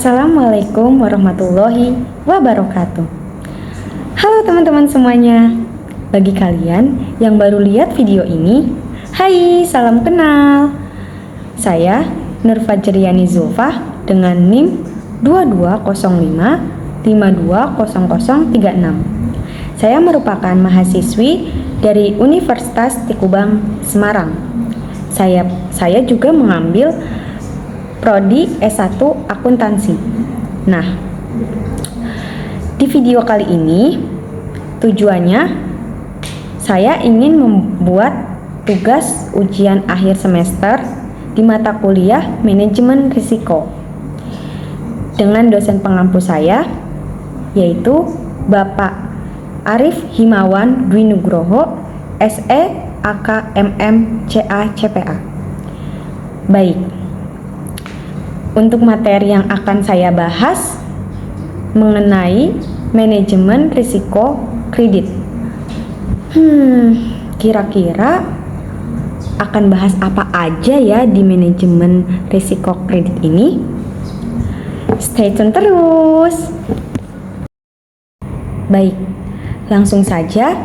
Assalamualaikum warahmatullahi wabarakatuh. Halo teman-teman semuanya. Bagi kalian yang baru lihat video ini, hai, salam kenal. Saya Nur Fajriani Zulfah dengan NIM 2205520036. Saya merupakan mahasiswi dari Universitas Tikubang, Semarang. Saya juga mengambil Prodi S1 Akuntansi. Nah, di video kali ini tujuannya saya ingin membuat tugas ujian akhir semester di mata kuliah Manajemen Risiko dengan dosen pengampu saya, yaitu Bapak Arif Himawan Dwi Nugroho, SE AKMM CA CPA. Baik, untuk materi yang akan saya bahas mengenai manajemen risiko kredit. Kira-kira akan bahas apa aja ya di manajemen risiko kredit ini? Stay tune terus. Baik, langsung saja.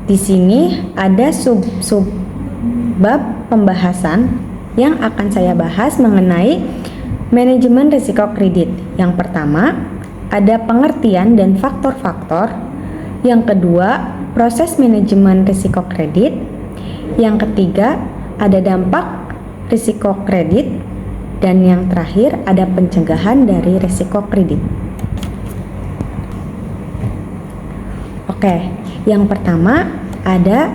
Di sini ada sub-bab pembahasan yang akan saya bahas mengenai manajemen risiko kredit. Yang pertama, ada pengertian dan faktor-faktor. Yang kedua, proses manajemen risiko kredit. Yang ketiga, ada dampak risiko kredit. Dan yang terakhir, ada pencegahan dari risiko kredit. Oke, yang pertama ada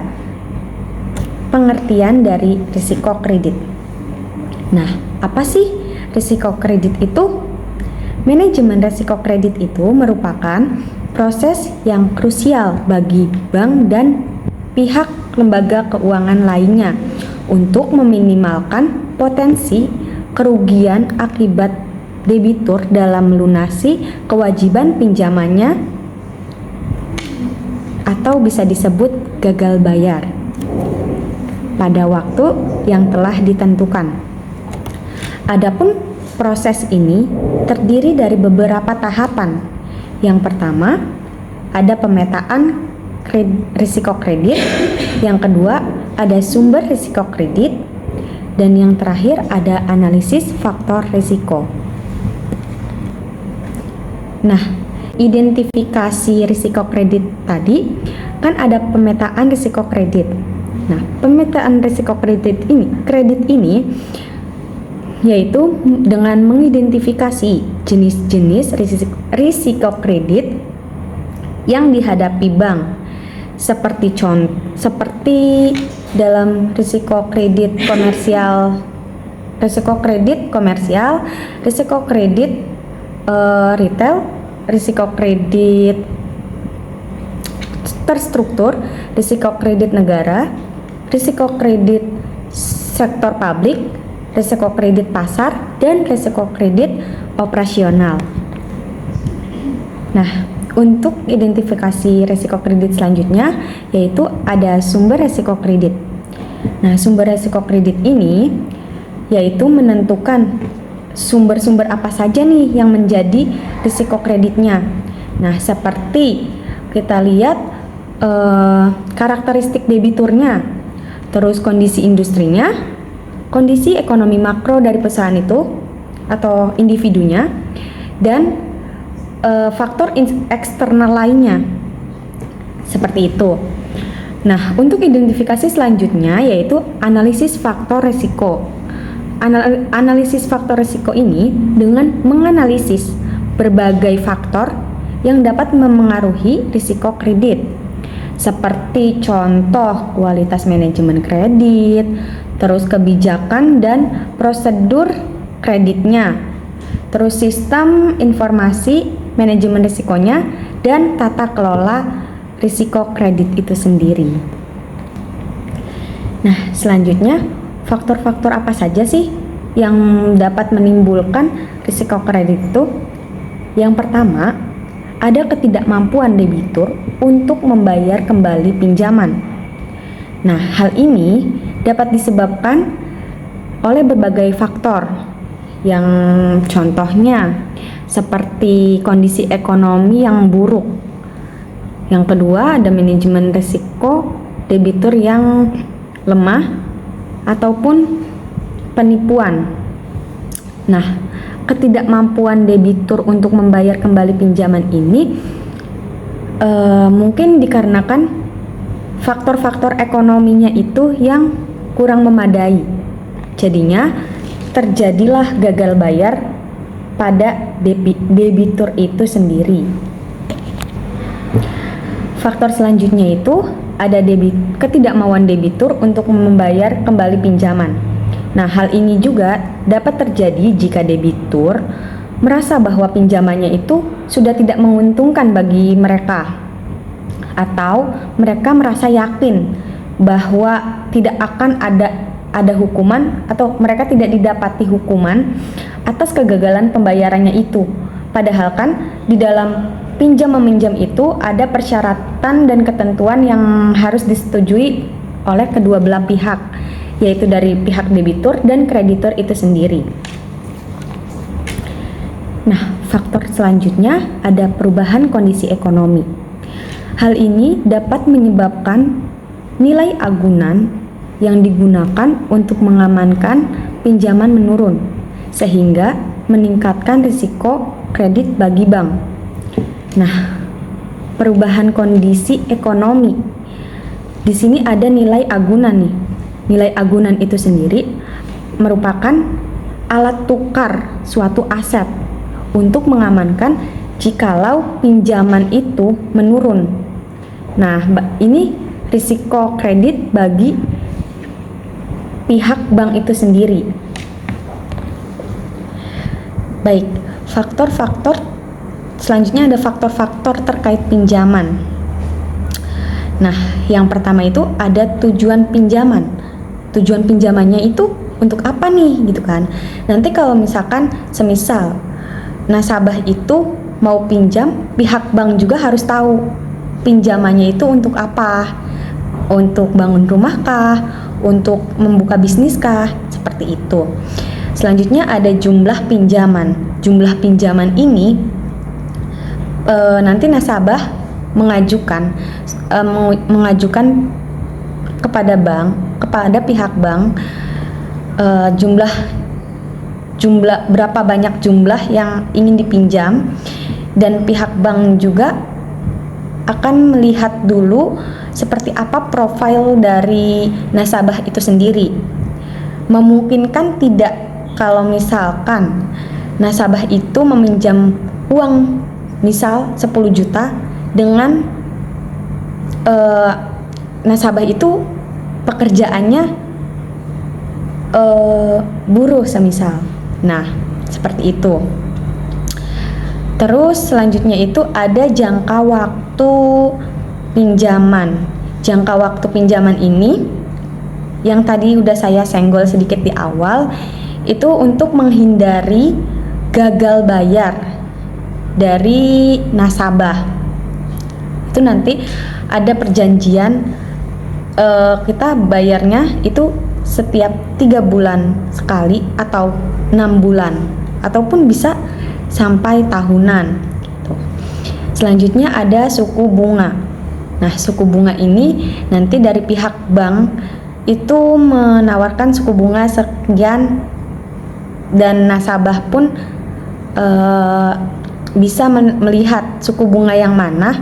pengertian dari risiko kredit. Nah, apa sih risiko kredit itu? Manajemen risiko kredit itu merupakan proses yang krusial bagi bank dan pihak lembaga keuangan lainnya untuk meminimalkan potensi kerugian akibat debitur dalam melunasi kewajiban pinjamannya atau bisa disebut gagal bayar pada waktu yang telah ditentukan. Adapun proses ini terdiri dari beberapa tahapan. Yang pertama, ada pemetaan risiko kredit. Yang kedua, ada sumber risiko kredit. Dan yang terakhir, ada analisis faktor risiko. Nah, identifikasi risiko kredit tadi kan ada pemetaan risiko kredit. Nah, pemetaan risiko kredit ini yaitu dengan mengidentifikasi jenis-jenis risiko kredit yang dihadapi bank, seperti dalam risiko kredit komersial, risiko kredit retail, risiko kredit terstruktur, risiko kredit negara, risiko kredit sektor publik, risiko kredit pasar, dan risiko kredit operasional. Nah, untuk identifikasi risiko kredit selanjutnya yaitu ada sumber risiko kredit. Nah, sumber risiko kredit ini yaitu menentukan sumber-sumber apa saja nih yang menjadi risiko kreditnya. Nah, seperti kita lihat karakteristik debiturnya, terus kondisi industrinya, kondisi ekonomi makro dari perusahaan itu atau individunya, dan faktor eksternal lainnya seperti itu. Nah, untuk identifikasi selanjutnya yaitu analisis faktor risiko. Analisis faktor risiko ini dengan menganalisis berbagai faktor yang dapat memengaruhi risiko kredit, seperti contoh kualitas manajemen kredit, terus kebijakan dan prosedur kreditnya, terus sistem informasi manajemen risikonya, dan tata kelola risiko kredit itu sendiri. Nah, selanjutnya faktor-faktor apa saja sih yang dapat menimbulkan risiko kredit itu? Yang pertama, ada ketidakmampuan debitur untuk membayar kembali pinjaman. Nah, hal ini dapat disebabkan oleh berbagai faktor, yang contohnya seperti kondisi ekonomi yang buruk. Yang kedua, ada manajemen risiko debitur yang lemah ataupun penipuan. Nah, ketidakmampuan debitur untuk membayar kembali pinjaman ini mungkin dikarenakan faktor-faktor ekonominya itu yang kurang memadai. Jadinya terjadilah gagal bayar pada debitur itu sendiri. Faktor selanjutnya itu ada ketidakmauan debitur untuk membayar kembali pinjaman. Nah, hal ini juga dapat terjadi jika debitur merasa bahwa pinjamannya itu sudah tidak menguntungkan bagi mereka, atau mereka merasa yakin bahwa tidak akan ada hukuman, atau mereka tidak didapati hukuman atas kegagalan pembayarannya itu. Padahal kan di dalam pinjam meminjam itu ada persyaratan dan ketentuan yang harus disetujui oleh kedua belah pihak, yaitu dari pihak debitur dan kreditur itu sendiri. Nah, faktor selanjutnya ada perubahan kondisi ekonomi. Hal ini dapat menyebabkan nilai agunan yang digunakan untuk mengamankan pinjaman menurun, sehingga meningkatkan risiko kredit bagi bank. Nah, perubahan kondisi ekonomi. Di sini ada nilai agunan nih. Nilai agunan itu sendiri merupakan alat tukar suatu aset untuk mengamankan jikalau pinjaman itu menurun. Nah, ini risiko kredit bagi pihak bank itu sendiri. Baik, faktor-faktor selanjutnya ada faktor-faktor terkait pinjaman. Nah, yang pertama itu ada tujuan pinjaman. Tujuan pinjamannya itu untuk apa nih, gitu kan? Nanti kalau misalkan semisal nasabah itu mau pinjam, pihak bank juga harus tahu pinjamannya itu untuk apa. Untuk bangun rumah kah? Untuk membuka bisnis kah? Seperti itu. Selanjutnya ada jumlah pinjaman. Jumlah pinjaman ini nanti nasabah mengajukan kepada pihak bank jumlah berapa banyak jumlah yang ingin dipinjam, dan pihak bank juga akan melihat dulu seperti apa profil dari nasabah itu sendiri. Memungkinkan tidak kalau misalkan nasabah itu meminjam uang misal 10 juta dengan nasabah itu pekerjaannya buruh semisal. Nah, seperti itu. Terus selanjutnya itu ada jangka waktu pinjaman. Jangka waktu pinjaman ini yang tadi udah saya senggol sedikit di awal, itu untuk menghindari gagal bayar dari nasabah. Itu nanti ada perjanjian kita bayarnya itu setiap 3 bulan sekali atau 6 bulan ataupun bisa sampai tahunan. Selanjutnya ada suku bunga. Nah, suku bunga ini nanti dari pihak bank itu menawarkan suku bunga sekian, dan nasabah pun bisa melihat suku bunga yang mana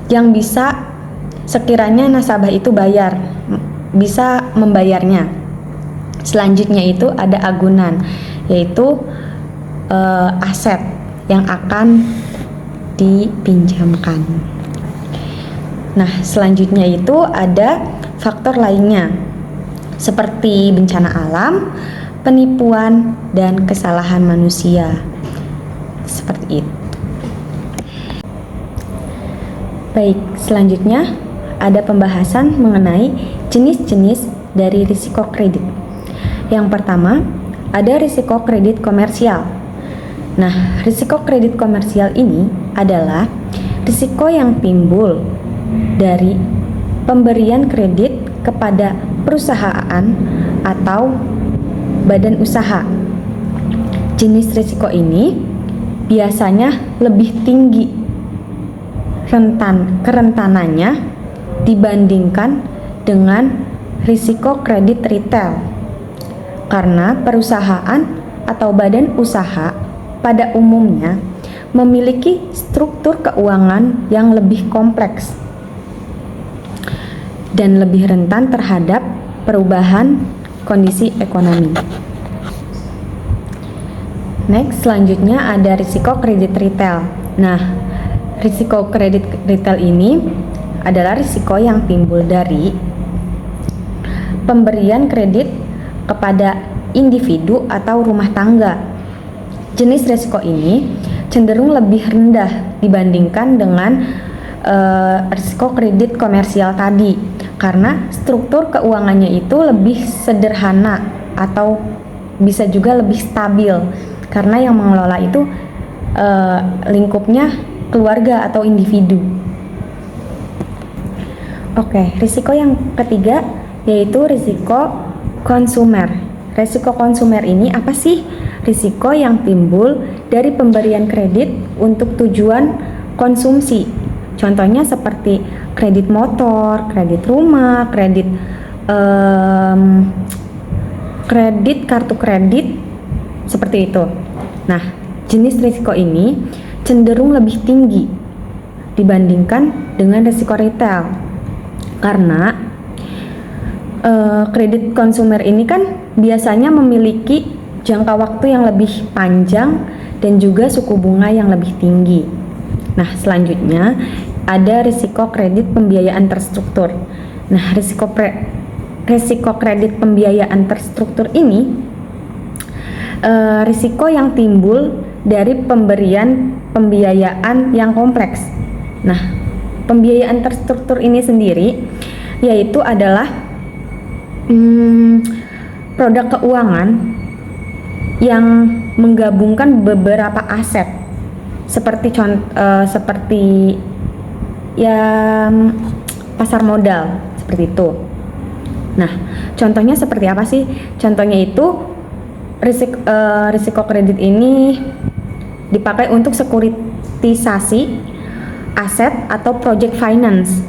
yang bisa sekiranya nasabah itu bisa membayarnya. Selanjutnya itu ada agunan, yaitu aset yang akan dipinjamkan. Nah, selanjutnya itu ada faktor lainnya seperti bencana alam, penipuan, dan kesalahan manusia. Seperti itu. Baik, selanjutnya ada pembahasan mengenai jenis-jenis dari risiko kredit. Yang pertama, ada risiko kredit komersial. Nah, risiko kredit komersial ini adalah risiko yang timbul dari pemberian kredit kepada perusahaan atau badan usaha. Jenis risiko ini biasanya lebih tinggi kerentanannya dibandingkan dengan risiko kredit retail. Karena perusahaan atau badan usaha pada umumnya memiliki struktur keuangan yang lebih kompleks dan lebih rentan terhadap perubahan kondisi ekonomi. Next, selanjutnya ada risiko kredit retail. Nah, risiko kredit retail ini adalah risiko yang timbul dari pemberian kredit kepada individu atau rumah tangga. Jenis risiko ini cenderung lebih rendah dibandingkan dengan risiko kredit komersial tadi, karena struktur keuangannya itu lebih sederhana atau bisa juga lebih stabil, karena yang mengelola itu lingkupnya keluarga atau individu. Oke, risiko yang ketiga yaitu risiko konsumer. Risiko konsumer ini apa sih? Risiko yang timbul dari pemberian kredit untuk tujuan konsumsi. Contohnya seperti kredit motor, kredit rumah, kredit kartu kredit, seperti itu. Nah, jenis risiko ini cenderung lebih tinggi dibandingkan dengan risiko retail, karena kredit konsumer ini kan biasanya memiliki jangka waktu yang lebih panjang dan juga suku bunga yang lebih tinggi. Nah, selanjutnya ada risiko kredit pembiayaan terstruktur. Nah, risiko kredit pembiayaan terstruktur ini risiko yang timbul dari pemberian pembiayaan yang kompleks. Nah, pembiayaan terstruktur ini sendiri yaitu adalah produk keuangan yang menggabungkan beberapa aset seperti pasar modal, seperti itu. Nah, contohnya seperti apa sih? Contohnya itu risiko kredit ini dipakai untuk sekuritisasi aset atau project finance.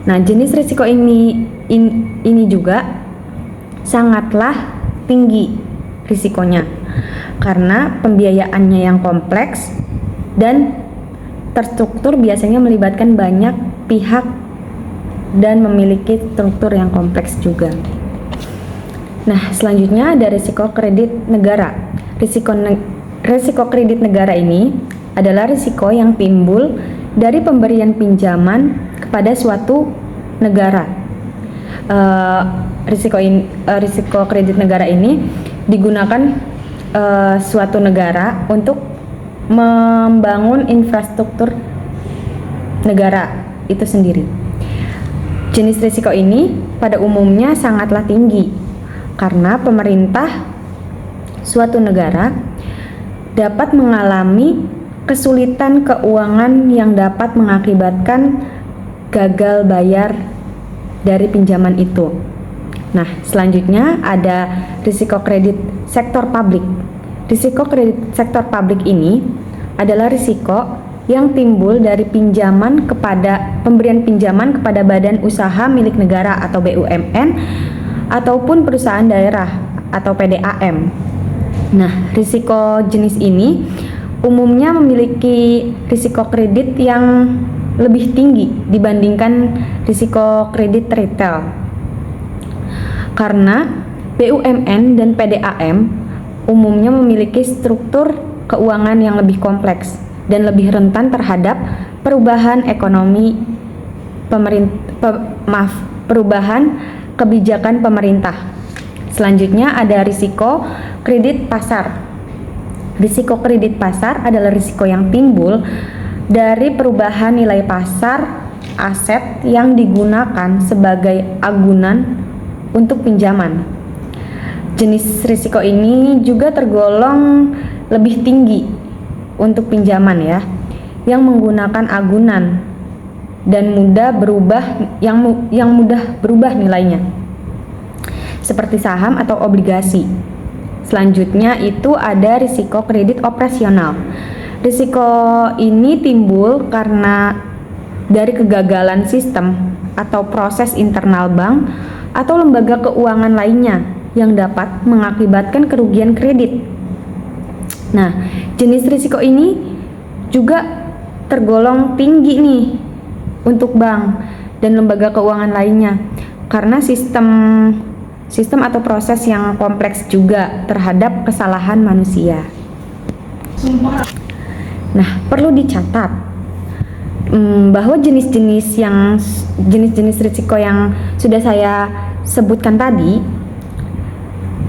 Nah, jenis risiko ini juga sangatlah tinggi risikonya karena pembiayaannya yang kompleks dan terstruktur, biasanya melibatkan banyak pihak dan memiliki struktur yang kompleks juga. Nah, selanjutnya ada risiko kredit negara. Risiko kredit negara ini adalah risiko yang timbul dari pemberian pinjaman kepada suatu negara. Risiko kredit negara ini digunakan suatu negara untuk membangun infrastruktur negara itu sendiri. Jenis risiko ini pada umumnya sangatlah tinggi karena pemerintah suatu negara dapat mengalami kesulitan keuangan yang dapat mengakibatkan gagal bayar dari pinjaman itu. Nah, selanjutnya ada risiko kredit sektor publik. Risiko kredit sektor publik ini adalah risiko yang timbul dari pemberian pinjaman kepada badan usaha milik negara atau BUMN ataupun perusahaan daerah atau PDAM. Nah, risiko jenis ini umumnya memiliki risiko kredit yang lebih tinggi dibandingkan risiko kredit retail. Karena BUMN dan PDAM umumnya memiliki struktur keuangan yang lebih kompleks dan lebih rentan terhadap perubahan ekonomi perubahan kebijakan pemerintah. Selanjutnya ada risiko kredit pasar. Risiko kredit pasar adalah risiko yang timbul dari perubahan nilai pasar aset yang digunakan sebagai agunan untuk pinjaman. Jenis risiko ini juga tergolong lebih tinggi untuk pinjaman ya, yang menggunakan agunan dan mudah berubah nilainya, seperti saham atau obligasi. Selanjutnya itu ada risiko kredit operasional. Risiko ini timbul karena dari kegagalan sistem atau proses internal bank atau lembaga keuangan lainnya yang dapat mengakibatkan kerugian kredit. Nah, jenis risiko ini juga tergolong tinggi nih untuk bank dan lembaga keuangan lainnya karena sistem atau proses yang kompleks juga terhadap kesalahan manusia. Nah, perlu dicatat bahwa jenis-jenis risiko yang sudah saya sebutkan tadi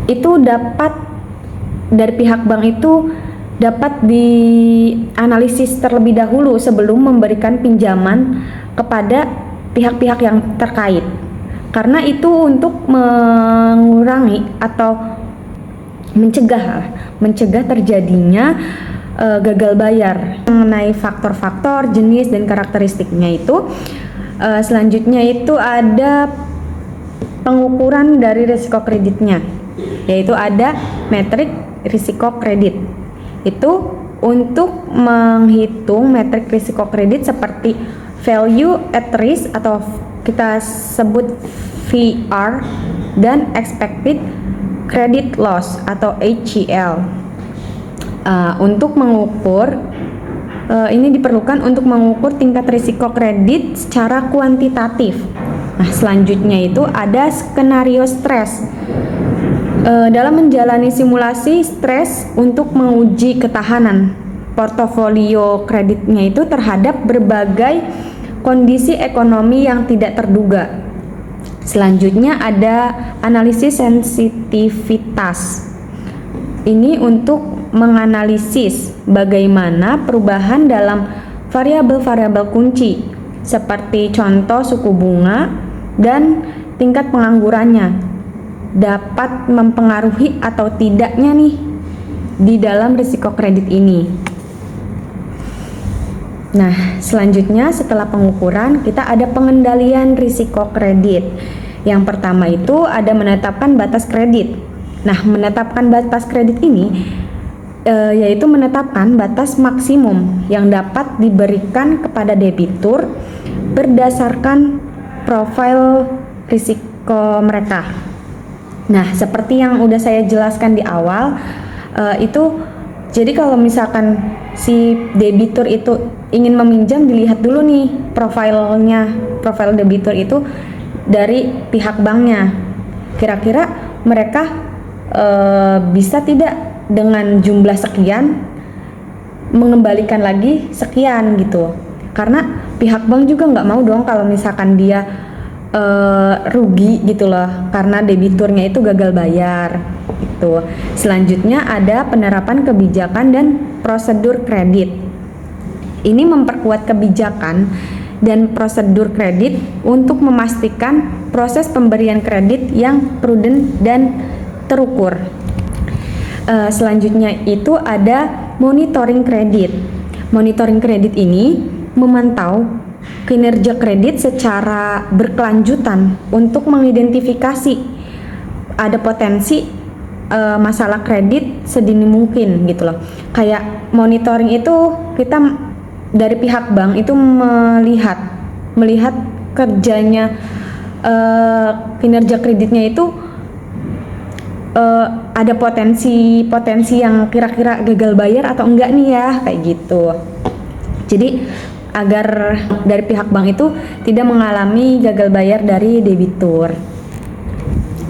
itu dapat dari pihak bank itu dapat dianalisis terlebih dahulu sebelum memberikan pinjaman kepada pihak-pihak yang terkait. Karena itu untuk mengurangi atau mencegah terjadinya gagal bayar. Mengenai faktor-faktor, jenis dan karakteristiknya itu selanjutnya itu ada pengukuran dari risiko kreditnya, yaitu ada metrik risiko kredit. Itu untuk menghitung metrik risiko kredit seperti value at risk atau kita sebut VR dan expected credit loss atau HCL. Untuk mengukur ini diperlukan untuk mengukur tingkat risiko kredit secara kuantitatif. Nah, selanjutnya itu ada skenario stres. Dalam menjalani simulasi stres untuk menguji ketahanan portofolio kreditnya itu terhadap berbagai kondisi ekonomi yang tidak terduga. Selanjutnya ada analisis sensitivitas. Ini untuk menganalisis bagaimana perubahan dalam variabel-variabel kunci seperti contoh suku bunga dan tingkat penganggurannya dapat mempengaruhi atau tidaknya nih di dalam risiko kredit ini. Nah, selanjutnya setelah pengukuran kita ada pengendalian risiko kredit. Yang pertama itu ada menetapkan batas kredit. Nah, menetapkan batas kredit ini yaitu menetapkan batas maksimum yang dapat diberikan kepada debitur berdasarkan profil risiko mereka. Nah, seperti yang udah saya jelaskan di awal, itu jadi kalau misalkan si debitur itu ingin meminjam, dilihat dulu nih profil debitur itu dari pihak banknya. Kira-kira mereka bisa tidak dengan jumlah sekian mengembalikan lagi sekian gitu, karena pihak bank juga nggak mau dong kalau misalkan dia rugi gitu loh karena debiturnya itu gagal bayar gitu. Selanjutnya ada penerapan kebijakan dan prosedur kredit. Ini memperkuat kebijakan dan prosedur kredit untuk memastikan proses pemberian kredit yang prudent dan terukur. Selanjutnya itu ada monitoring kredit. Monitoring kredit ini memantau kinerja kredit secara berkelanjutan untuk mengidentifikasi ada potensi masalah kredit sedini mungkin gitu loh. Kayak monitoring itu kita dari pihak bank itu melihat kerjanya kinerja kreditnya itu ada potensi yang kira-kira gagal bayar atau enggak nih ya, kayak gitu. Jadi agar dari pihak bank itu tidak mengalami gagal bayar dari debitur.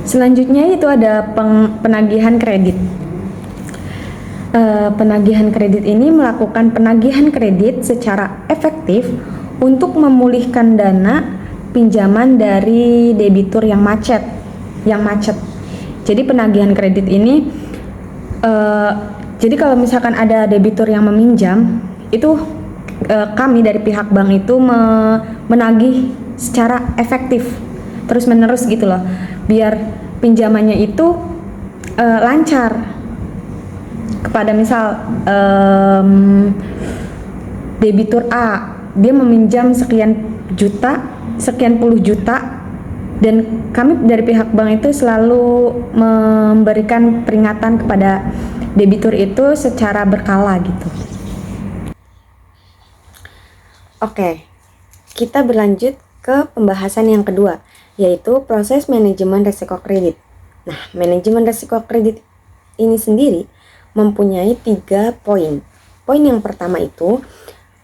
Selanjutnya itu ada penagihan kredit. Penagihan kredit ini melakukan penagihan kredit secara efektif untuk memulihkan dana pinjaman dari debitur yang macet. Jadi penagihan kredit ini, jadi kalau misalkan ada debitur yang meminjam, itu kami dari pihak bank itu menagih secara efektif, terus menerus gitu loh, biar pinjamannya itu lancar kepada misal debitur A, dia meminjam sekian puluh juta. Dan kami dari pihak bank itu selalu memberikan peringatan kepada debitur itu secara berkala gitu. Oke, kita berlanjut ke pembahasan yang kedua, yaitu proses manajemen risiko kredit. Nah, manajemen risiko kredit ini sendiri mempunyai 3 poin. Poin yang pertama itu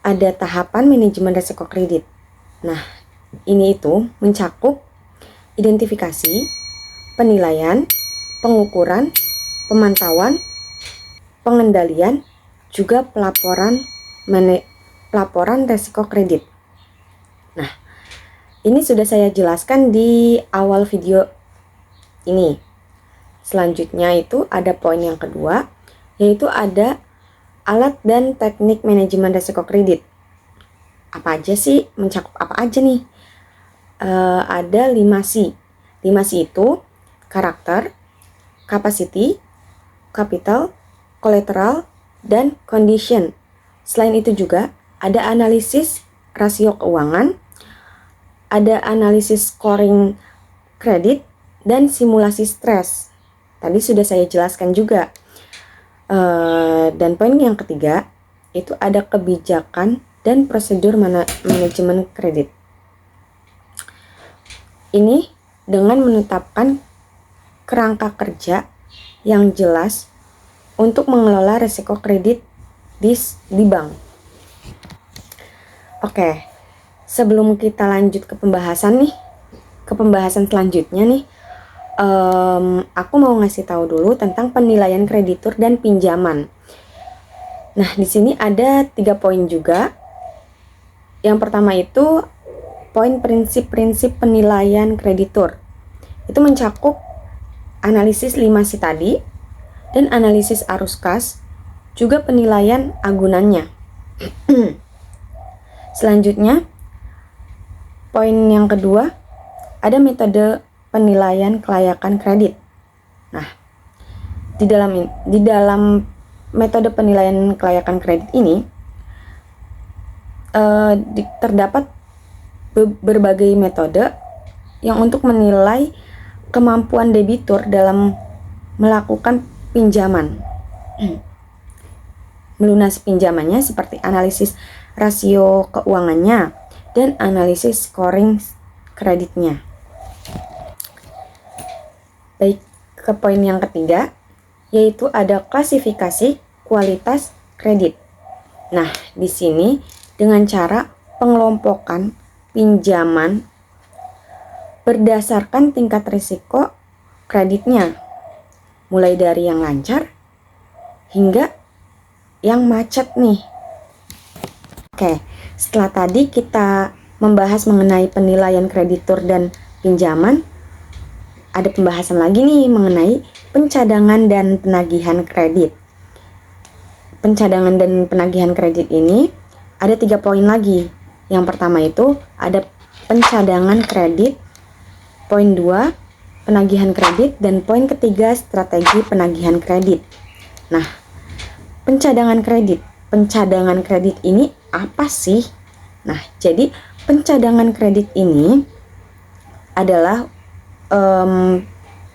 ada tahapan manajemen risiko kredit. Nah, ini itu mencakup identifikasi, penilaian, pengukuran, pemantauan, pengendalian, juga pelaporan risiko kredit. Nah, ini sudah saya jelaskan di awal video ini. Selanjutnya itu ada poin yang kedua, yaitu ada alat dan teknik manajemen risiko kredit. Apa aja sih? Mencakup apa aja nih? Ada 5C. 5C itu karakter, capacity, capital, collateral, dan condition. Selain itu juga ada analisis rasio keuangan, ada analisis scoring kredit, dan simulasi stres. Tadi sudah saya jelaskan juga. Dan poin yang ketiga itu ada kebijakan dan prosedur manajemen kredit. Ini dengan menetapkan kerangka kerja yang jelas untuk mengelola risiko kredit di bank. Oke, sebelum kita lanjut ke pembahasan selanjutnya nih, aku mau ngasih tahu dulu tentang penilaian kreditur dan pinjaman. Nah, di sini ada 3 poin juga. Yang pertama itu poin prinsip-prinsip penilaian kreditur. Itu mencakup analisis 5C tadi dan analisis arus kas, juga penilaian agunannya. Selanjutnya, poin yang kedua, ada metode penilaian kelayakan kredit. Nah, di dalam metode penilaian kelayakan kredit ini terdapat berbagai metode yang untuk menilai kemampuan debitur dalam melakukan pinjaman, melunasi pinjamannya, seperti analisis rasio keuangannya dan analisis scoring kreditnya. Baik, ke poin yang ketiga, yaitu ada klasifikasi kualitas kredit. Nah, di sini dengan cara pengelompokan pinjaman berdasarkan tingkat risiko kreditnya, mulai dari yang lancar hingga yang macet nih. Oke, setelah tadi kita membahas mengenai penilaian kreditur dan pinjaman, ada pembahasan lagi nih mengenai pencadangan dan penagihan kredit. Pencadangan dan penagihan kredit ini ada 3 poin lagi. Yang pertama itu ada pencadangan kredit, poin 2 penagihan kredit, dan poin ketiga strategi penagihan kredit. Nah, pencadangan kredit ini apa sih? Nah, jadi pencadangan kredit ini adalah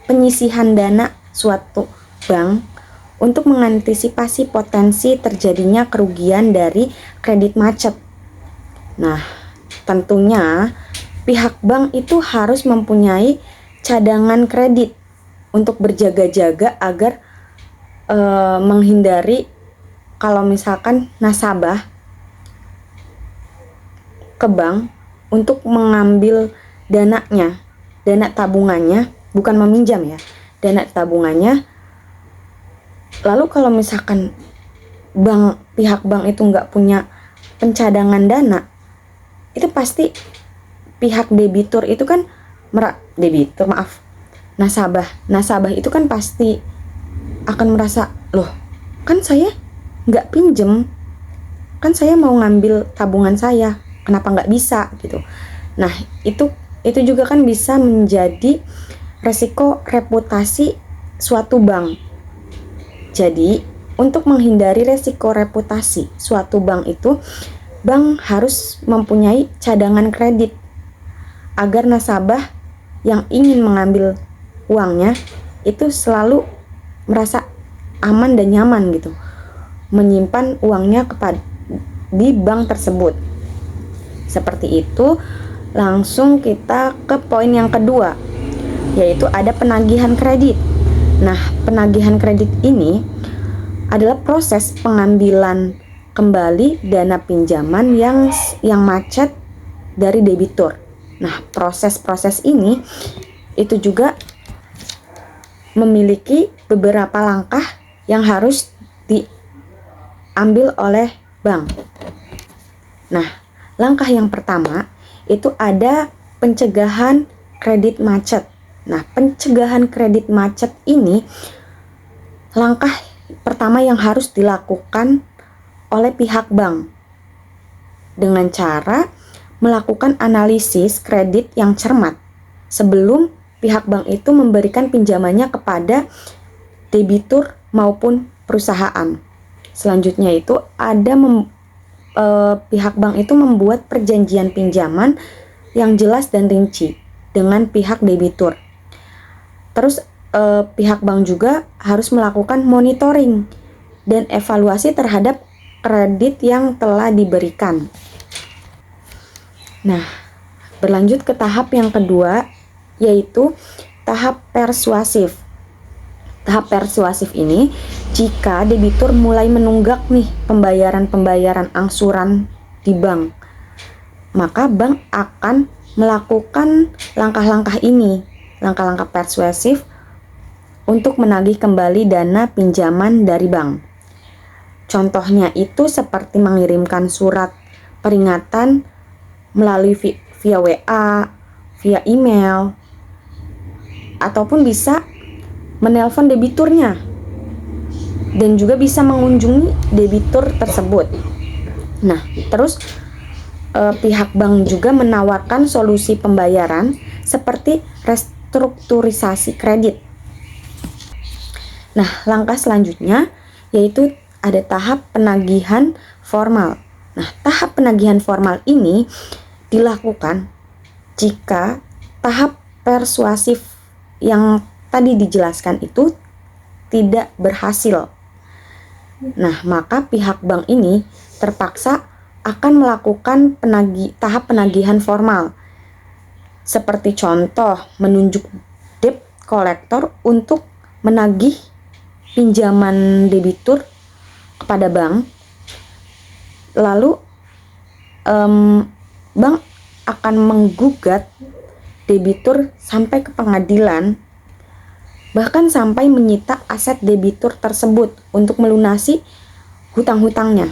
penyisihan dana suatu bank untuk mengantisipasi potensi terjadinya kerugian dari kredit macet. Nah, tentunya pihak bank itu harus mempunyai cadangan kredit untuk berjaga-jaga agar menghindari kalau misalkan nasabah ke bank untuk mengambil dana tabungannya, bukan meminjam ya, dana tabungannya. Lalu kalau misalkan pihak bank itu nggak punya pencadangan dana, itu pasti pihak nasabah itu kan pasti akan merasa, loh, kan saya nggak pinjem, kan saya mau ngambil tabungan saya, kenapa nggak bisa gitu. Nah, itu juga kan bisa menjadi resiko reputasi suatu bank. Jadi, untuk menghindari resiko reputasi suatu bank itu, bank harus mempunyai cadangan kredit agar nasabah yang ingin mengambil uangnya itu selalu merasa aman dan nyaman gitu, menyimpan uangnya di bank tersebut. Seperti itu, langsung kita ke poin yang kedua, yaitu ada penagihan kredit. Nah, penagihan kredit ini adalah proses pengambilan kembali dana pinjaman yang macet dari debitur. Nah, proses-proses ini itu juga memiliki beberapa langkah yang harus diambil oleh bank. Nah, langkah yang pertama itu ada pencegahan kredit macet. Nah, pencegahan kredit macet ini langkah pertama yang harus dilakukan oleh pihak bank dengan cara melakukan analisis kredit yang cermat sebelum pihak bank itu memberikan pinjamannya kepada debitur maupun perusahaan. Selanjutnya itu ada pihak bank itu membuat perjanjian pinjaman yang jelas dan rinci dengan pihak debitur. Terus pihak bank juga harus melakukan monitoring dan evaluasi terhadap kredit yang telah diberikan. Nah, berlanjut ke tahap yang kedua, yaitu tahap persuasif. Tahap persuasif ini jika debitur mulai menunggak nih pembayaran angsuran di bank, maka bank akan melakukan langkah-langkah ini, langkah-langkah persuasif untuk menagih kembali dana pinjaman dari bank. Contohnya itu seperti mengirimkan surat peringatan melalui via WA, via email, ataupun bisa menelpon debiturnya dan juga bisa mengunjungi debitur tersebut. Nah, terus pihak bank juga menawarkan solusi pembayaran seperti restrukturisasi kredit. Nah, langkah selanjutnya yaitu ada tahap penagihan formal. Nah, tahap penagihan formal ini dilakukan jika tahap persuasif yang tadi dijelaskan itu tidak berhasil. Nah, maka pihak bank ini terpaksa akan melakukan tahap penagihan formal. Seperti contoh, menunjuk debt collector untuk menagih pinjaman debitur kepada bank. Lalu bank akan menggugat debitur sampai ke pengadilan, bahkan sampai menyita aset debitur tersebut untuk melunasi hutang-hutangnya.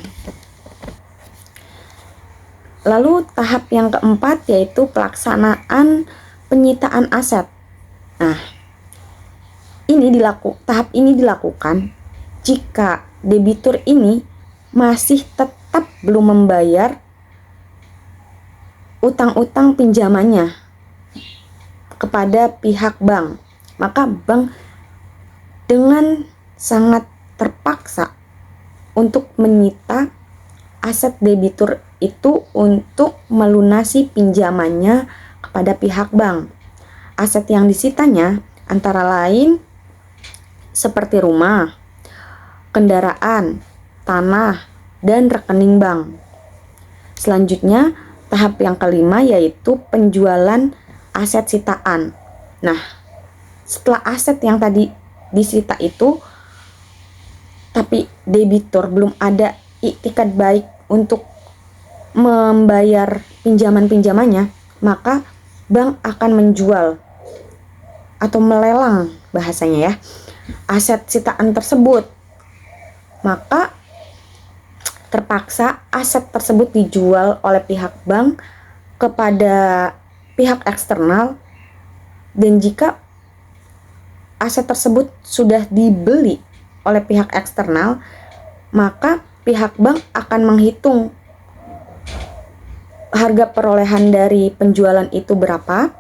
Lalu tahap yang keempat yaitu pelaksanaan penyitaan aset. Nah, tahap ini dilakukan jika debitur ini masih tetap belum membayar utang-utang pinjamannya kepada pihak bank, maka bank dengan sangat terpaksa untuk menyita aset debitur itu untuk melunasi pinjamannya kepada pihak bank. Aset yang disitanya antara lain seperti rumah, kendaraan, tanah, dan rekening bank. Selanjutnya, tahap yang kelima yaitu penjualan aset sitaan. Nah, setelah aset yang tadi disita itu, tapi debitur belum ada iktikat baik untuk membayar pinjaman-pinjamannya, maka bank akan menjual atau melelang bahasanya ya, aset sitaan tersebut. Maka terpaksa aset tersebut dijual oleh pihak bank kepada pihak eksternal, dan jika aset tersebut sudah dibeli oleh pihak eksternal, maka pihak bank akan menghitung harga perolehan dari penjualan itu berapa,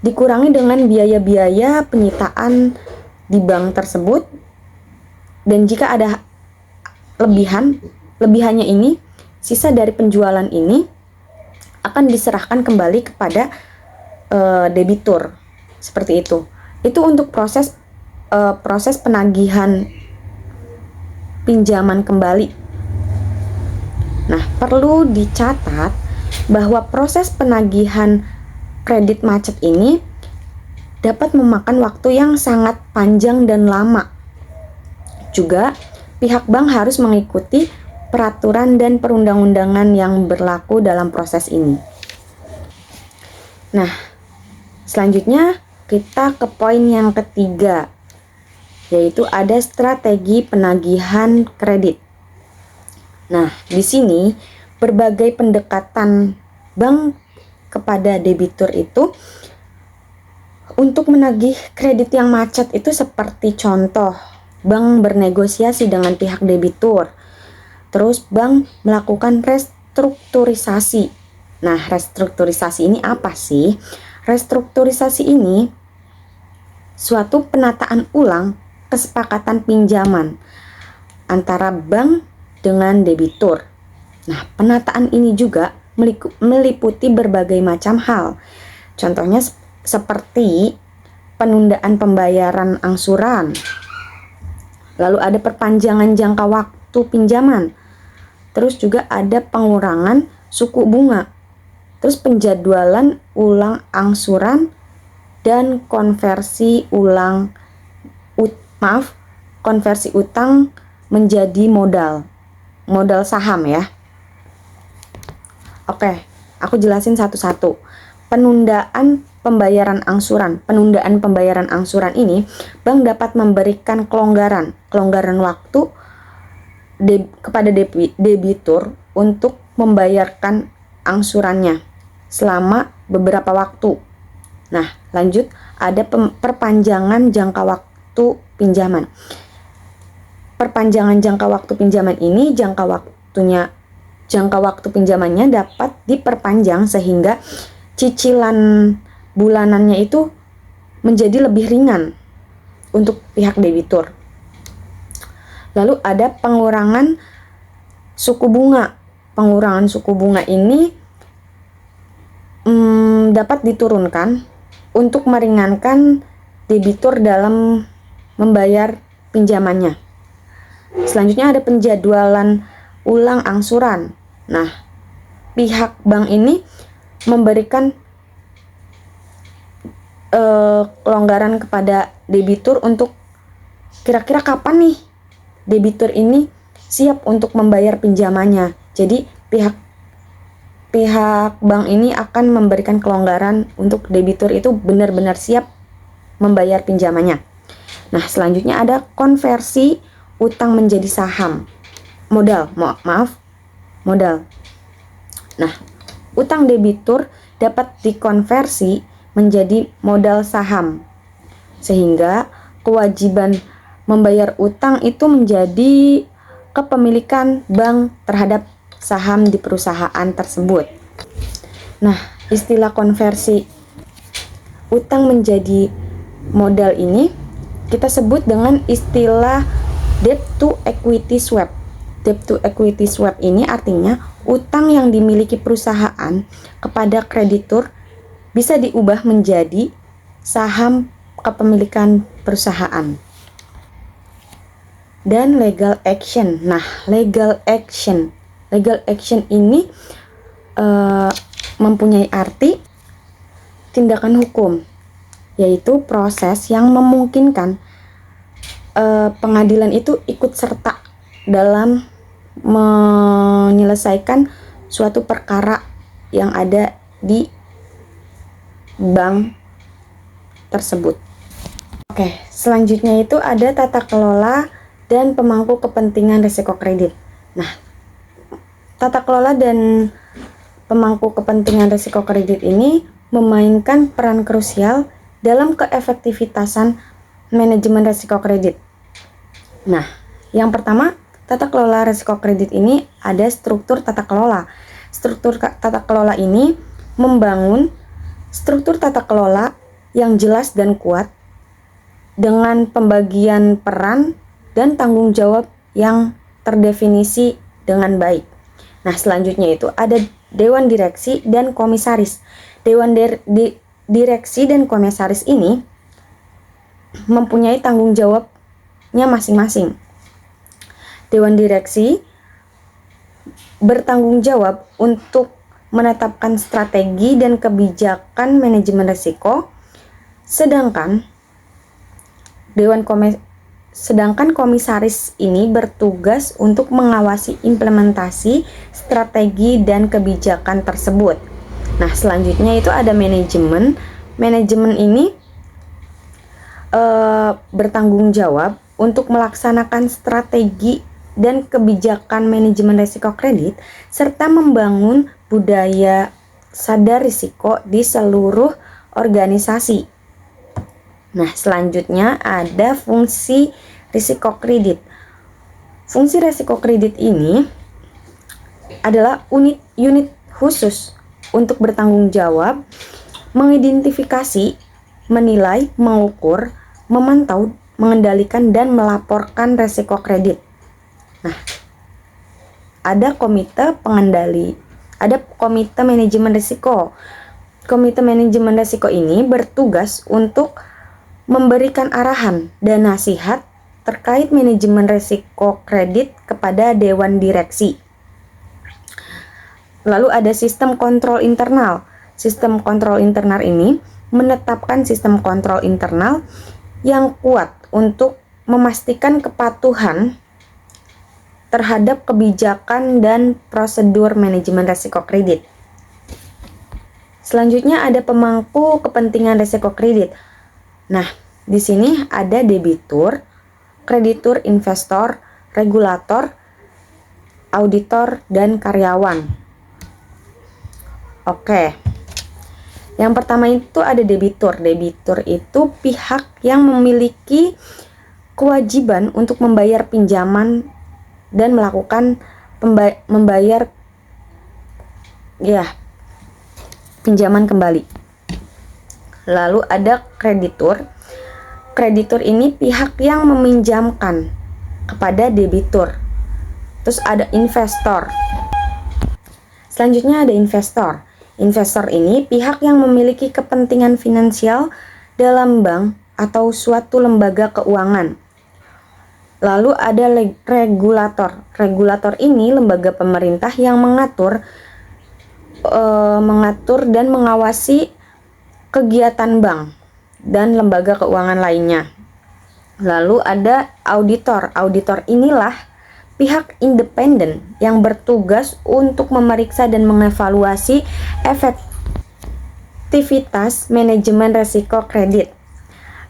dikurangi dengan biaya-biaya penyitaan di bank tersebut, dan jika ada lebihannya ini, sisa dari penjualan ini akan diserahkan kembali kepada debitur. Seperti itu. Itu untuk proses penagihan pinjaman kembali. Nah, perlu dicatat bahwa proses penagihan kredit macet ini dapat memakan waktu yang sangat panjang dan lama. Juga, pihak bank harus mengikuti peraturan dan perundang-undangan yang berlaku dalam proses ini. Nah, selanjutnya kita ke poin yang ketiga, yaitu ada strategi penagihan kredit. Nah, di sini berbagai pendekatan bank kepada debitur itu untuk menagih kredit yang macet itu seperti contoh, bank bernegosiasi dengan pihak debitur. Terus bank melakukan restrukturisasi. Nah, restrukturisasi ini apa sih? Restrukturisasi ini suatu penataan ulang kesepakatan pinjaman antara bank dengan debitur. Nah, penataan ini juga meliputi berbagai macam hal. Contohnya seperti penundaan pembayaran angsuran. Lalu ada perpanjangan jangka waktu pinjaman. Terus juga ada pengurangan suku bunga. Terus penjadwalan ulang angsuran dan konversi konversi utang menjadi modal saham ya. Oke, aku jelasin satu-satu. Penundaan pembayaran angsuran ini, bank dapat memberikan kelonggaran waktu kepada debitur untuk membayarkan angsurannya selama beberapa waktu. Nah, lanjut, ada perpanjangan jangka waktu pinjaman. Perpanjangan jangka waktu pinjaman ini, jangka waktu pinjamannya dapat diperpanjang sehingga cicilan bulanannya itu menjadi lebih ringan untuk pihak debitur. Lalu ada pengurangan suku bunga. Pengurangan suku bunga ini dapat diturunkan untuk meringankan debitur dalam membayar pinjamannya. Selanjutnya ada penjadwalan ulang angsuran. Nah, pihak bank ini memberikan kelonggaran kepada debitur untuk kira-kira kapan nih debitur ini siap untuk membayar pinjamannya. Jadi pihak bank ini akan memberikan kelonggaran untuk debitur itu benar-benar siap membayar pinjamannya. Nah, selanjutnya ada konversi utang menjadi saham. Modal. Nah, utang debitur dapat dikonversi menjadi modal saham, sehingga kewajiban membayar utang itu menjadi kepemilikan bank terhadap saham di perusahaan tersebut. Nah, istilah konversi utang menjadi modal ini kita sebut dengan istilah debt to equity swap. Debt to equity swap ini artinya utang yang dimiliki perusahaan kepada kreditur bisa diubah menjadi saham kepemilikan perusahaan. Dan legal action. Nah, legal action ini mempunyai arti tindakan hukum, yaitu proses yang memungkinkan pengadilan itu ikut serta dalam menyelesaikan suatu perkara yang ada di bank tersebut. Oke, selanjutnya itu ada tata kelola dan pemangku kepentingan risiko kredit. Nah, tata kelola dan pemangku kepentingan risiko kredit ini memainkan peran krusial dalam keefektivitasan manajemen risiko kredit. Nah, yang pertama, tata kelola risiko kredit ini ada struktur tata kelola. Struktur tata kelola ini membangun struktur tata kelola yang jelas dan kuat dengan pembagian peran dan tanggung jawab yang terdefinisi dengan baik. Nah, selanjutnya itu ada dewan direksi dan komisaris. Dewan direksi dan komisaris ini mempunyai tanggung jawabnya masing-masing. Dewan direksi bertanggung jawab untuk menetapkan strategi dan kebijakan manajemen risiko, sedangkan komisaris ini bertugas untuk mengawasi implementasi strategi dan kebijakan tersebut. Nah, selanjutnya itu ada manajemen. Manajemen ini bertanggung jawab untuk melaksanakan strategi dan kebijakan manajemen risiko kredit serta membangun budaya sadar risiko di seluruh organisasi. Nah, selanjutnya ada fungsi risiko kredit. Fungsi risiko kredit ini adalah unit khusus untuk bertanggung jawab, mengidentifikasi, menilai, mengukur, memantau, mengendalikan, dan melaporkan risiko kredit. Nah, ada komite manajemen risiko. Komite manajemen risiko ini bertugas untuk memberikan arahan dan nasihat terkait manajemen risiko kredit kepada dewan direksi. Lalu ada sistem kontrol internal. Sistem kontrol internal ini menetapkan sistem kontrol internal yang kuat untuk memastikan kepatuhan terhadap kebijakan dan prosedur manajemen risiko kredit. Selanjutnya ada pemangku kepentingan risiko kredit. Nah, di sini ada debitur, kreditur, investor, regulator, auditor, dan karyawan. Oke. Yang pertama itu ada debitur. Debitur itu pihak yang memiliki kewajiban untuk membayar pinjaman dan melakukan membayar pinjaman kembali. Lalu ada kreditur. Kreditur ini pihak yang meminjamkan kepada debitur. Terus ada investor. Selanjutnya ada investor. Investor ini pihak yang memiliki kepentingan finansial dalam bank atau suatu lembaga keuangan. Lalu ada regulator. Regulator ini lembaga pemerintah yang mengatur dan mengawasi kegiatan bank dan lembaga keuangan lainnya. Lalu ada auditor. Auditor inilah pihak independen yang bertugas untuk memeriksa dan mengevaluasi efektivitas manajemen risiko kredit.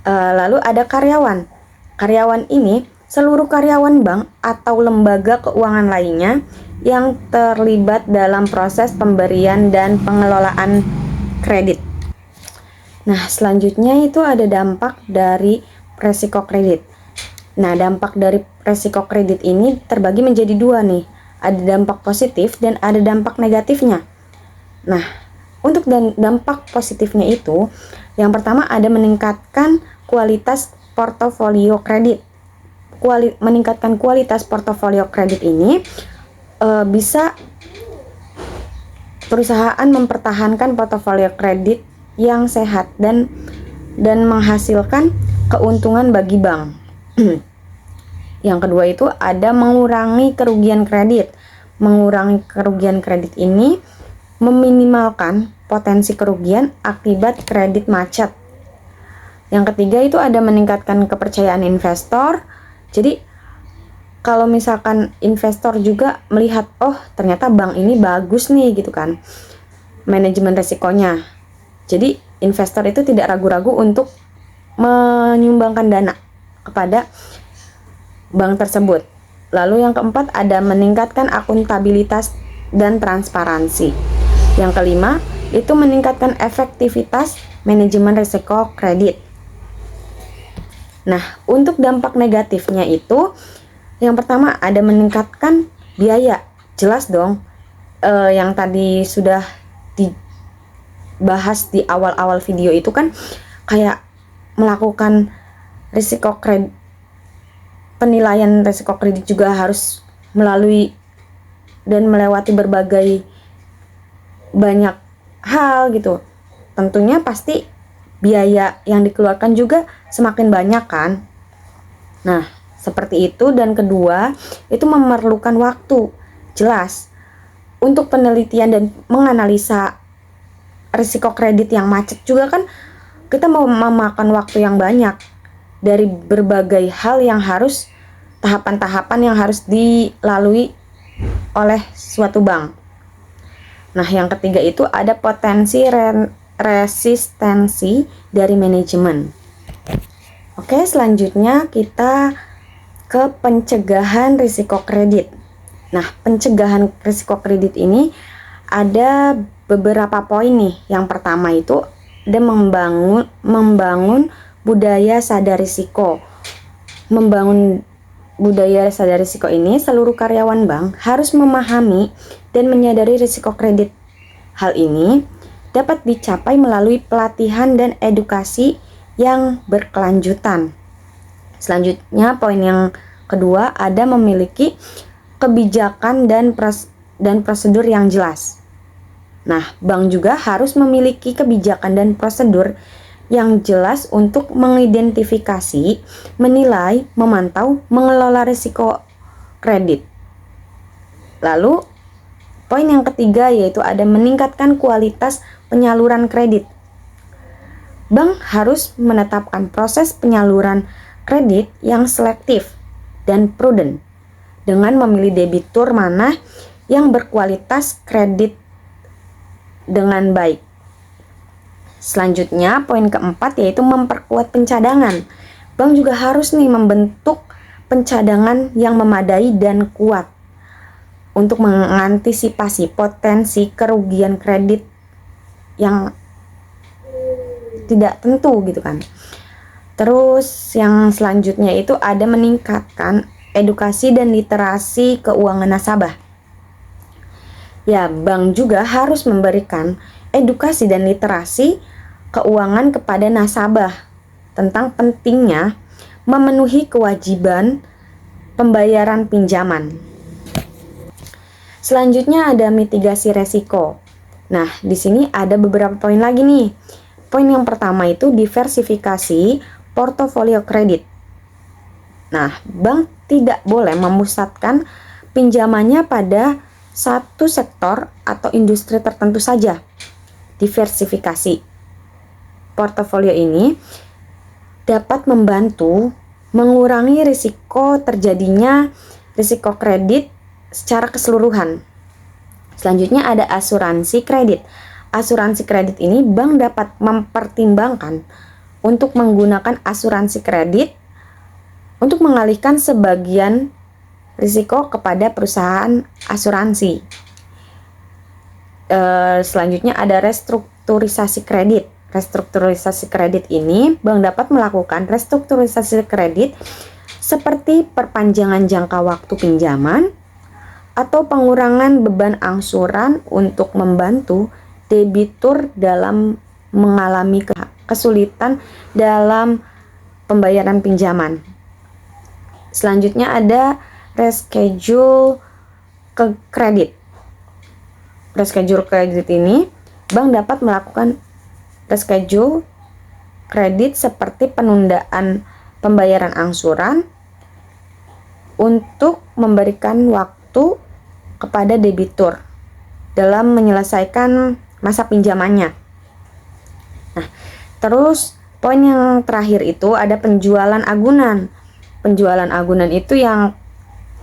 Lalu ada karyawan. Karyawan ini seluruh karyawan bank atau lembaga keuangan lainnya yang terlibat dalam proses pemberian dan pengelolaan kredit. Nah, selanjutnya itu ada dampak dari risiko kredit. Nah, dampak dari risiko kredit ini terbagi menjadi dua nih. Ada dampak positif dan ada dampak negatifnya. Nah, untuk dampak positifnya itu, yang pertama ada meningkatkan kualitas portofolio kredit. Meningkatkan kualitas portofolio kredit ini bisa perusahaan mempertahankan portofolio kredit yang sehat dan menghasilkan keuntungan bagi bank. Yang kedua itu ada mengurangi kerugian kredit. Mengurangi kerugian kredit ini meminimalkan potensi kerugian akibat kredit macet. Yang ketiga itu ada meningkatkan kepercayaan investor. Jadi kalau misalkan investor juga melihat, oh ternyata bank ini bagus nih gitu kan, manajemen resikonya. Jadi investor itu tidak ragu-ragu untuk menyumbangkan dana kepada bank tersebut. Lalu yang keempat ada meningkatkan akuntabilitas dan transparansi. Yang kelima itu meningkatkan efektivitas manajemen risiko kredit. Nah, untuk dampak negatifnya itu, yang pertama ada meningkatkan biaya. Jelas dong, yang tadi sudah dibahas di awal-awal video itu kan kayak melakukan risiko kredit, penilaian risiko kredit juga harus melalui dan melewati berbagai banyak hal gitu. Tentunya pasti biaya yang dikeluarkan juga semakin banyak kan. Nah, seperti itu. Dan kedua, itu memerlukan waktu. Jelas, untuk penelitian dan menganalisa risiko kredit yang macet juga kan kita mau memakan waktu yang banyak dari berbagai hal yang harus tahapan-tahapan yang harus dilalui oleh suatu bank. Nah, yang ketiga itu ada potensi resistensi dari manajemen. Oke, selanjutnya kita ke pencegahan risiko kredit. Nah, pencegahan risiko kredit ini ada beberapa poin nih. Yang pertama itu ada membangun budaya sadar risiko. Membangun budaya sadar risiko ini, seluruh karyawan bank harus memahami dan menyadari risiko kredit. Hal ini dapat dicapai melalui pelatihan dan edukasi yang berkelanjutan. Selanjutnya, poin yang kedua ada memiliki kebijakan dan prosedur yang jelas. Nah, bank juga harus memiliki kebijakan dan prosedur yang jelas untuk mengidentifikasi, menilai, memantau, mengelola risiko kredit. Lalu, poin yang ketiga yaitu ada meningkatkan kualitas penyaluran kredit. Bank harus menetapkan proses penyaluran kredit yang selektif dan prudent dengan memilih debitur mana yang berkualitas kredit dengan baik. Selanjutnya, poin keempat yaitu memperkuat pencadangan. Bank juga harus membentuk pencadangan yang memadai dan kuat untuk mengantisipasi potensi kerugian kredit yang tidak tentu gitu kan. Terus yang selanjutnya itu ada meningkatkan edukasi dan literasi keuangan nasabah. Ya, bank juga harus memberikan edukasi dan literasi keuangan kepada nasabah tentang pentingnya memenuhi kewajiban pembayaran pinjaman. Selanjutnya ada mitigasi resiko. Nah, di sini ada beberapa poin lagi nih. Poin yang pertama itu diversifikasi portofolio kredit. Nah, bank tidak boleh memusatkan pinjamannya pada satu sektor atau industri tertentu saja. Diversifikasi portofolio ini dapat membantu mengurangi risiko terjadinya risiko kredit secara keseluruhan. Selanjutnya ada asuransi kredit. Asuransi kredit ini bank dapat mempertimbangkan untuk menggunakan asuransi kredit untuk mengalihkan sebagian risiko kepada perusahaan asuransi. Selanjutnya ada restrukturisasi kredit. Restrukturisasi kredit ini bank dapat melakukan restrukturisasi kredit seperti perpanjangan jangka waktu pinjaman atau pengurangan beban angsuran untuk membantu debitur dalam mengalami kesulitan dalam pembayaran pinjaman. Selanjutnya ada reschedule kredit. Reschedule kredit ini bank dapat melakukan reschedule kredit seperti penundaan pembayaran angsuran untuk memberikan waktu kepada debitur dalam menyelesaikan masa pinjamannya. Nah, terus poin yang terakhir itu ada penjualan agunan. Penjualan agunan itu yang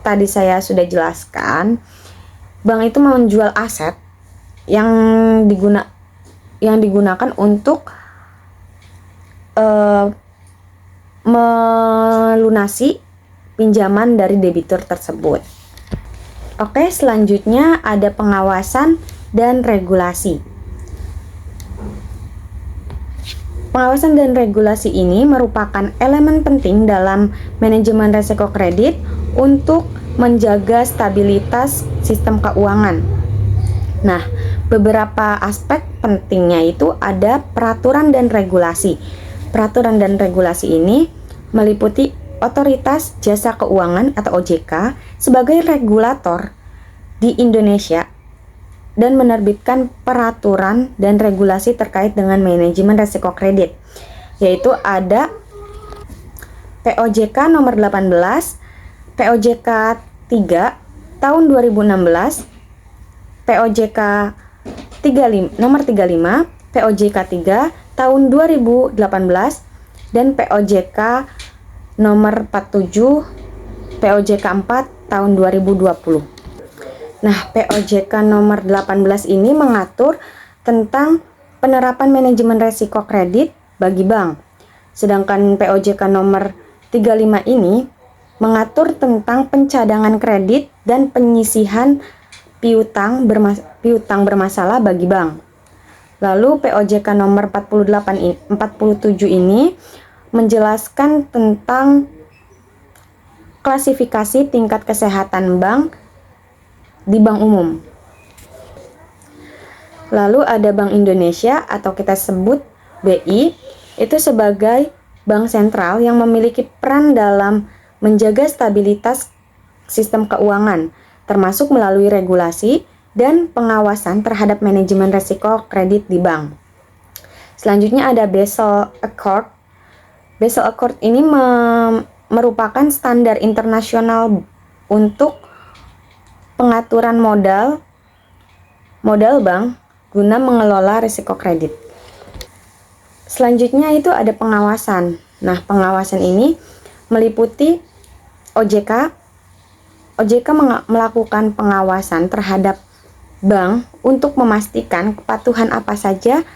tadi saya sudah jelaskan. Bank itu menjual aset yang digunakan untuk melunasi pinjaman dari debitur tersebut. Oke, selanjutnya ada pengawasan dan regulasi. Pengawasan dan regulasi ini merupakan elemen penting dalam manajemen risiko kredit untuk menjaga stabilitas sistem keuangan. Nah, beberapa aspek pentingnya itu ada peraturan dan regulasi. Peraturan dan regulasi ini meliputi Otoritas Jasa Keuangan atau OJK sebagai regulator di Indonesia dan menerbitkan peraturan dan regulasi terkait dengan manajemen risiko kredit, yaitu ada POJK nomor 18, POJK 3 tahun 2016, POJK nomor 35, POJK 3 tahun 2018, dan POJK nomor 47, POJK 4 tahun 2020. Nah, POJK nomor 18 ini mengatur tentang penerapan manajemen resiko kredit bagi bank. Sedangkan POJK nomor 35 ini mengatur tentang pencadangan kredit dan penyisihan piutang bermasalah bagi bank. Lalu POJK nomor 47 ini menjelaskan tentang klasifikasi tingkat kesehatan bank di bank umum. Lalu ada Bank Indonesia atau kita sebut BI, itu sebagai bank sentral yang memiliki peran dalam menjaga stabilitas sistem keuangan, termasuk melalui regulasi dan pengawasan terhadap manajemen risiko kredit di bank. Selanjutnya ada Basel Accord. Basel Accord ini merupakan standar internasional untuk pengaturan modal bank guna mengelola risiko kredit. Selanjutnya itu ada pengawasan. Nah, pengawasan ini meliputi OJK. OJK melakukan pengawasan terhadap bank untuk memastikan kepatuhan apa saja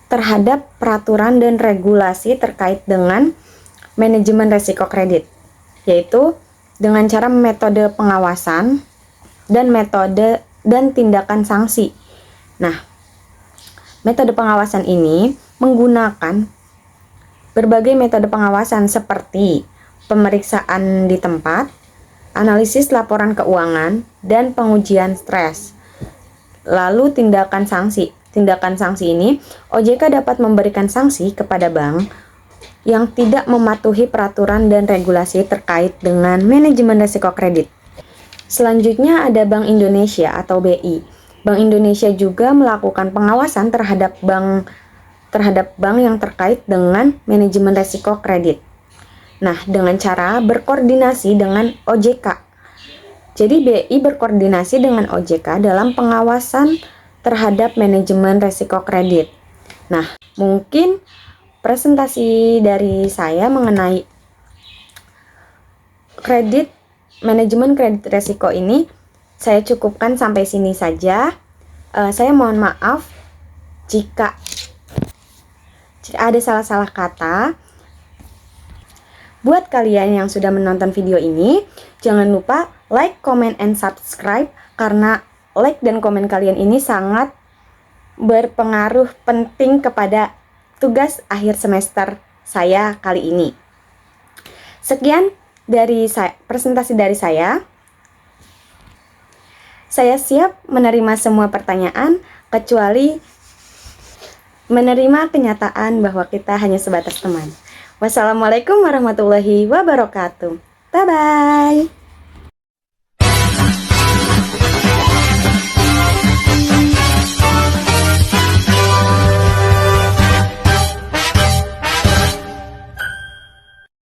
terhadap peraturan dan regulasi terkait dengan manajemen risiko kredit, yaitu dengan cara metode pengawasan dan metode dan tindakan sanksi. Nah, metode pengawasan ini menggunakan berbagai metode pengawasan seperti pemeriksaan di tempat, analisis laporan keuangan, dan pengujian stres. Lalu tindakan sanksi. Tindakan sanksi ini, OJK dapat memberikan sanksi kepada bank yang tidak mematuhi peraturan dan regulasi terkait dengan manajemen risiko kredit. Selanjutnya ada Bank Indonesia atau BI. Bank Indonesia juga melakukan pengawasan terhadap bank yang terkait dengan manajemen risiko kredit. Nah, dengan cara berkoordinasi dengan OJK. Jadi BI berkoordinasi dengan OJK dalam pengawasan terhadap manajemen risiko kredit. Nah, mungkin presentasi dari saya mengenai manajemen kredit risiko ini saya cukupkan sampai sini saja. Saya mohon maaf jika ada salah-salah kata. Buat kalian yang sudah menonton video ini, jangan lupa like, comment, and subscribe, karena like dan komen kalian ini sangat berpengaruh penting kepada tugas akhir semester saya kali ini. Sekian dari presentasi dari saya. Saya siap menerima semua pertanyaan, kecuali menerima kenyataan bahwa kita hanya sebatas teman. Wassalamualaikum warahmatullahi wabarakatuh. Bye-bye.